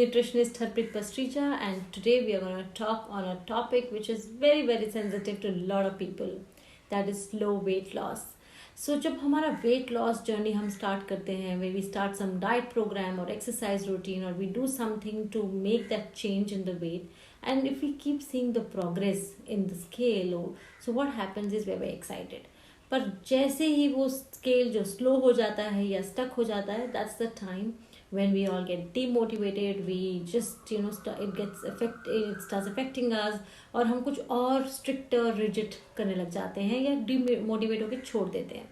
nutritionist Harpreet Pastreja, and today we are going to talk on a topic which is very very sensitive to a lot of people, that is slow weight loss. So जब हमारा weight loss journey हम start करते हैं, where we start some diet program or exercise routine or we do something to make that change in the weight, and if we keep seeing the progress in the scale, so what happens is we're very excited. पर जैसे ही वो scale जो slow हो जाता है या stuck हो जाता है, that's the time when we all get demotivated, we just it starts affecting us, और हम कुछ और strict और rigid करने लग जाते हैं या demotivate होकर छोड़ देते हैं.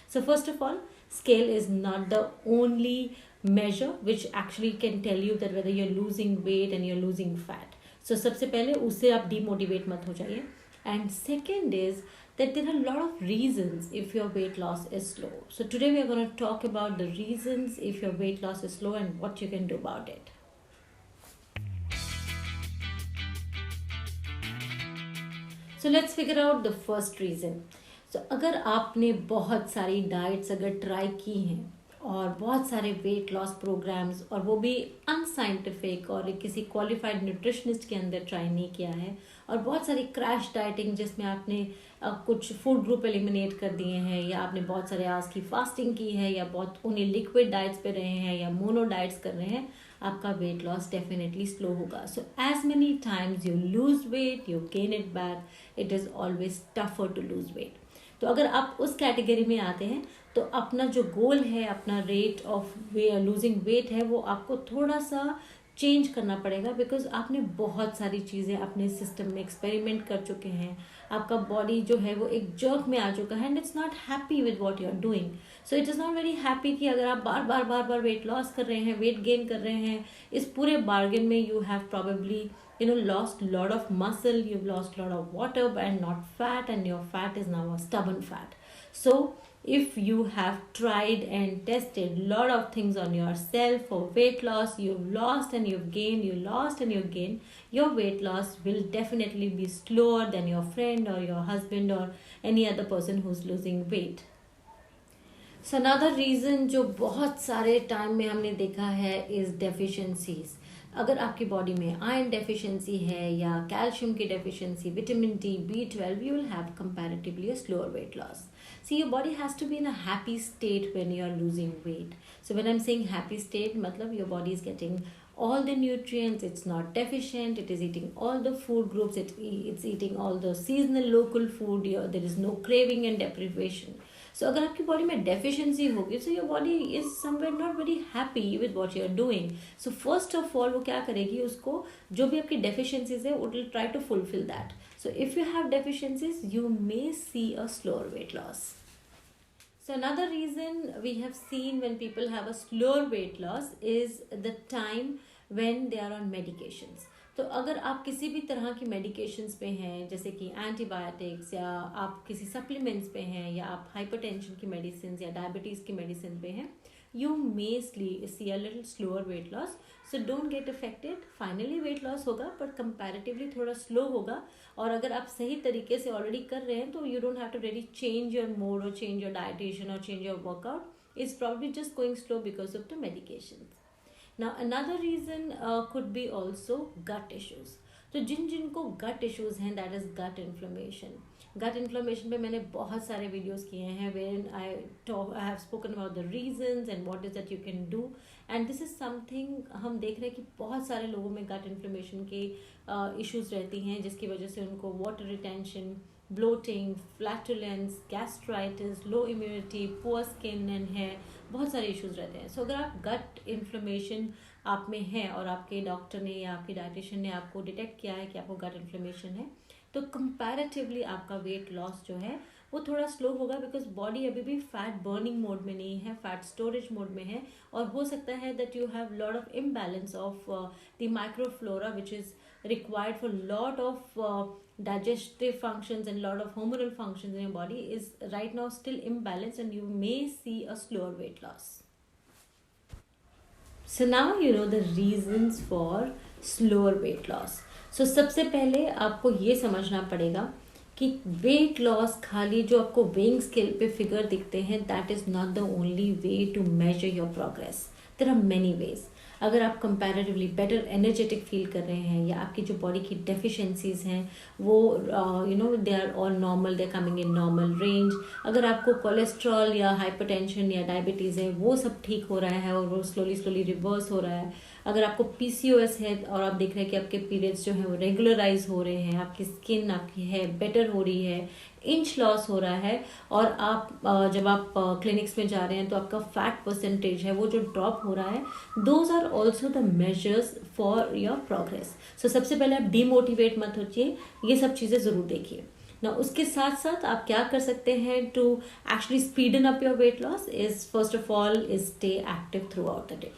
So first of all, scale is not the only measure which actually can tell you that whether you're losing weight and you're losing fat. So सबसे पहले उससे आप demotivate मत हो जाइए. And second is that there are a lot of reasons if your weight loss is slow. So today we are going to talk about the reasons if your weight loss is slow and what you can do about it. So let's figure out the first reason. So अगर आपने बहुत सारी diets अगर try की हैं और बहुत सारे weight loss programs और वो भी unscientific और किसी qualified nutritionist के अंदर try नहीं किया है, और बहुत सारी क्रैश डाइटिंग जिसमें आपने कुछ फूड ग्रुप एलिमिनेट कर दिए हैं, या आपने बहुत सारे आवर्स की फास्टिंग की है, या बहुत उन्हें लिक्विड डाइट्स पे रहे हैं या मोनो डाइट्स कर रहे हैं, आपका वेट लॉस डेफिनेटली स्लो होगा. So as many times you lose weight you gain it back, it is always tougher to lose weight. तो अगर आप उस कैटेगरी में आते हैं तो अपना जो गोल है, अपना रेट ऑफ लूजिंग वेट है, वो आपको थोड़ा सा चेंज करना पड़ेगा, बिकॉज आपने बहुत सारी चीज़ें अपने सिस्टम में एक्सपेरिमेंट कर चुके हैं. आपका बॉडी जो है वो एक जर्क में आ चुका है and it's not happy with what you are doing. So it is not very happy कि अगर आप बार बार वेट लॉस कर रहे हैं, वेट गेन कर रहे हैं, इस पूरे बार्गेन में you have probably lost lot of muscle, you've lost lot of water and not fat, and your fat is now a stubborn fat. So if you have tried and tested lot of things on yourself for weight loss, you've lost and you've gained, you lost and you've gained, your weight loss will definitely be slower than your friend or your husband or any other person who's losing weight. So another reason जो बहुत सारे time में हमने देखा है is deficiencies. अगर आपकी body में आयरन डेफिशिएंसी है या कैल्शियम की deficiency, vitamin D, B12, you will have comparatively a slower weight loss. See, your body has to be in a happy state when you are losing weight. So when I'm saying happy state, matlab your body is getting all the nutrients, it's not deficient, it is eating all the food groups, it's eating all the seasonal local food, there is no craving and deprivation. So अगर आपकी body में deficiency होगी, so your body is somewhere not very happy with what you are doing. So first of all वो क्या करेगी, उसको जो भी आपकी deficiencies है, it will try to fulfill that. So if you have deficiencies, you may see a slower weight loss. So another reason we have seen when people have a slower weight loss is the time when they are on medications. तो अगर आप किसी भी तरह की medications पे हैं, जैसे कि एंटीबायोटिक्स, या आप किसी सप्लीमेंट्स पे हैं, या आप हाइपरटेंशन की मेडिसिन या डायबिटीज़ की मेडिसिन पे हैं, you may see a little slower weight loss. So don't get affected. Finally weight loss होगा बट कंपैरेटिवली थोड़ा स्लो होगा, और अगर आप सही तरीके से ऑलरेडी कर रहे हैं तो you don't have to really change your mode और चेंज योर डाइटेशन और change your workout. It's probably just going slow because of the medication. Now another reason could be also gut issues. तो जिनको gut issues हैं, that is gut inflammation. Gut inflammation पे मैंने बहुत सारे videos किए हैं wherein I have spoken about the reasons and what is that you can do. And this is something हम देख रहे हैं कि बहुत सारे लोगों में gut inflammation के issues रहती हैं, जिसकी वजह से उनको water retention, bloating, flatulence, gastritis, low immunity, poor skin and hair, बहुत सारे इश्यूज रहते हैं. सो अगर आप गट इन्फ्लेमेशन आप में है और आपके डॉक्टर ने या आपकी डाइटिशियन ने आपको डिटेक्ट किया है कि आपको गट इन्फ्लेमेशन है, तो कंपैरेटिवली आपका वेट लॉस जो है वो थोड़ा स्लो होगा, बिकॉज बॉडी अभी भी फैट बर्निंग मोड में नहीं है, फैट स्टोरेज मोड में है. और हो सकता है that you have lot of imbalance of the microflora which is required for lot of digestive functions and lot of hormonal functions in your body is right now still imbalanced, and you may see a slower weight loss. So now you know the reasons for slower weight loss. So सबसे पहले आपको ये समझना पड़ेगा कि weight loss खाली जो आपको वेइंग स्केल पे फिगर दिखते हैं, that is not the only way to measure your progress. There are many ways. अगर आप कंपैरेटिवली बेटर एनर्जेटिक फील कर रहे हैं या आपकी जो बॉडी की डेफिशिएंसीज हैं वो they are all normal, they are coming in normal range, अगर आपको कोलेस्ट्रॉल या हाइपरटेंशन या डायबिटीज़ है वो सब ठीक हो रहा है और वो स्लोली स्लोली रिवर्स हो रहा है, अगर आपको पीसीओएस है और आप देख रहे हैं कि आपके पीरियड्स जो हैं वो रेगुलराइज हो रहे हैं, आपकी स्किन, आपकी हेयर बेटर हो रही है, इंच लॉस हो रहा है, और आप जब आप क्लिनिक्स में जा रहे हैं तो आपका फैट परसेंटेज है वो जो ड्रॉप हो रहा है, those are also the measures for your progress. So सबसे पहले आप डीमोटिवेट मत होइए, ये सब चीज़ें ज़रूर देखिए ना। उसके साथ साथ आप क्या कर सकते हैं to actually speed up your weight loss is first of all is stay active throughout the day.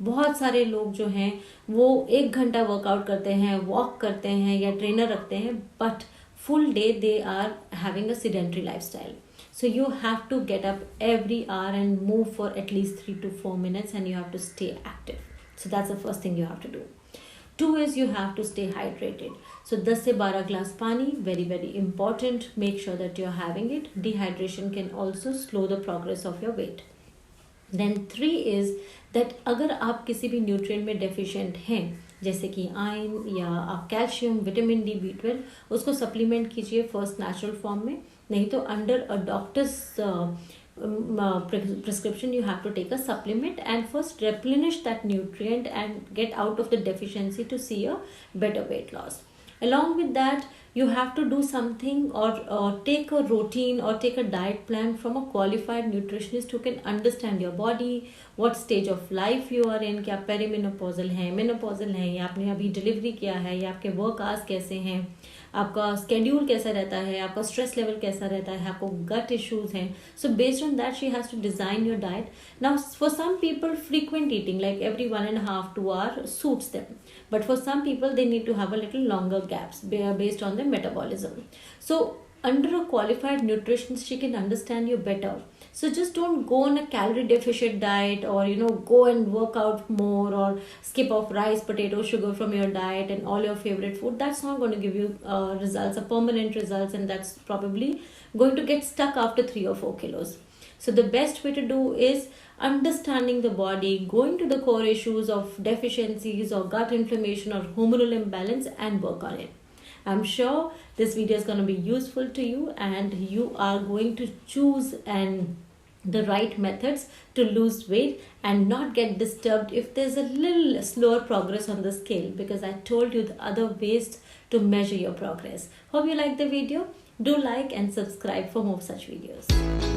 बहुत सारे लोग जो हैं वो 1 घंटा वर्कआउट करते हैं, वॉक करते हैं या ट्रेनर रखते हैं, but full day they are having a sedentary lifestyle. So you have to get up every hour and move for at least 3 to 4 minutes, and you have to stay active. So that's the first thing you have to do. 2 is you have to stay hydrated. So 10 से 12 glass पानी, very very important. Make sure that you're having it. Dehydration can also slow the progress of your weight. Then 3 is that अगर आप किसी भी nutrient में deficient हैं, जैसे कि आयरन या आप कैल्शियम, विटामिन डी, B12, उसको सप्लीमेंट कीजिए फर्स्ट नेचुरल फॉर्म में, नहीं तो under a doctor's prescription you have to take a supplement and first replenish that nutrient and get out of the deficiency to see a better weight loss. Along with that, you have to do something or take a routine or take a diet plan from a qualified nutritionist who can understand your body, what stage of life you are in, क्या perimenopausal हैं, menopausal हैं, या आपने अभी delivery किया है, या आपके वर्क आवर्स कैसे हैं, आपका स्केड्यूल कैसा रहता है, आपका स्ट्रेस लेवल कैसा रहता है, आपको गट इश्यूज हैं. So based on that she has to design your diet. Now for some people frequent eating like every 1.5 to 2 hours suits them, but for some people they need to have a little longer gaps based on their metabolism. So under a qualified nutritionist she can understand you better. So just don't go on a calorie deficit diet or go and work out more or skip off rice, potato, sugar from your diet and all your favorite food. That's not going to give you results, a permanent results, and that's probably going to get stuck after 3 or 4 kilos. So the best way to do is understanding the body, going to the core issues of deficiencies or gut inflammation or hormonal imbalance and work on it. I'm sure this video is going to be useful to you and you are going to choose the right methods to lose weight and not get disturbed if there's a little slower progress on the scale, because I told you the other ways to measure your progress. Hope you like the video. Do like and subscribe for more such videos.